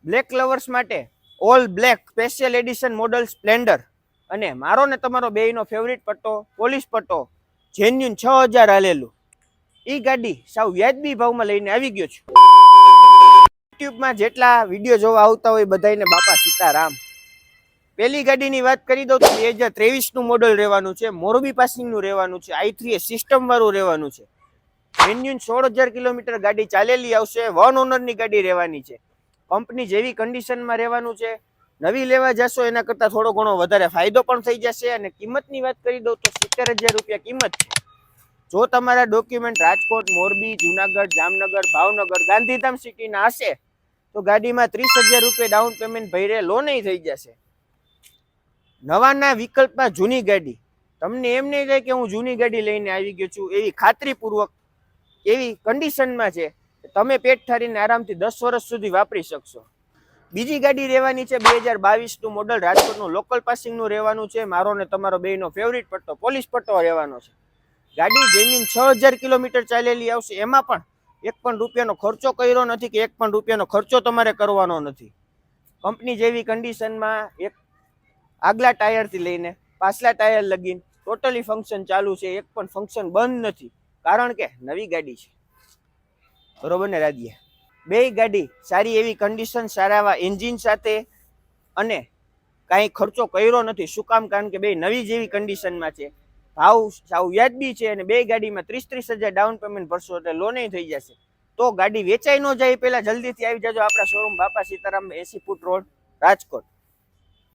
Black lovers માટે all black special addition model Splendor અને મારો ને તમારો બેયનો ફેવરિટ પટ્ટો પોલીસ પટ્ટો જેન્યુન 6000 હાલેલું એ ગાડી સાવ વ્યાજબી ભાવમાં લઈને આવી ગયો છું. યુટ્યુબમાં જેટલા વિડીયો જોવા આવતા હોય બધાને બાપા સીતારામ. પહેલી ગાડીની વાત કરી દઉં તો 2023નું મોડલ રહેવાનું છે, મોરબી પાસિંગનું રહેવાનું છે, i3 સિસ્ટમ વાળું રહેવાનું છે. જેન્યુન 16000 કિલોમીટર ગાડી ચાલેલી આવશે, વન ઓનરની ગાડી રહેવાની છે, કંપની જેવી કન્ડિશનમાં રહેવાનું છે. નવી લેવા જશો એના કરતાં થોડો ઘણો વધારે ફાયદો પણ થઈ જશે. અને કિંમતની વાત કરી દઉં તો 70000 રૂપિયા કિંમત છે. જો તમારા ડોક્યુમેન્ટ રાજકોટ, મોરબી, જુનાગઢ, જામનગર, ભાવનગર, ગાંધીધામ સિટીના હશે તો ગાડીમાં 30000 રૂપિયા ડાઉન પેમેન્ટ ભરીને લોન થઈ જશે. નવાના વિકલ્પમાં જૂની ગાડી, તમને એમ નહીં થાય કે હું જૂની ગાડી લઈને આવી ગયો છું, એવી ખાતરીપૂર્વક એવી કન્ડિશનમાં છે તમે પેટ ઠારીને આરામથી 10 વર્ષ સુધી વાપરી શકશો. બીજી ગાડી રહેવાની છે 2022નું મોડલ, રાજકોટનું લોકલ પાસિંગનું રહેવાનું છે. મારો ને તમારો બેયનો ફેવરિટ પટ્ટો પોલીસ પટ્ટો રહેવાનો છે. ગાડી જેન્યુન 6000 કિલોમીટર ચાલેલી આવશે. એમાં પણ એક પણ રૂપિયાનો ખર્ચો કર્યો નથી કે એક પણ રૂપિયાનો ખર્ચો તમારે કરવાનો નથી. કંપની જેવી કન્ડિશનમાં એક આગલા ટાયરથી લઈને પાછલા ટાયર લગીને ટોટલી ફંક્શન ચાલુ છે, એક પણ ફંક્શન બંધ નથી. કારણ કે નવી ગાડી છે, બરોબર ને રાજીએ? બે ગાડી સારી એવી કન્ડિશન, સારા એવા એન્જિન સાથે અને કાંઈ ખર્ચો કર્યો નથી. શું કામ? કારણ કે બે નવી જેવી કન્ડિશનમાં છે, ભાવ સાવ વ્યાજબી છે અને બે ગાડીમાં 30-30000 ડાઉન પેમેન્ટ ભરશો એટલે લોન થઈ જશે. તો ગાડી વેચાઈ ન જાય પહેલા જલ્દીથી આવી જાજો આપણા શોરૂમ બાપા સીતારામ 80 ફૂટ રોડ, રાજકોટ.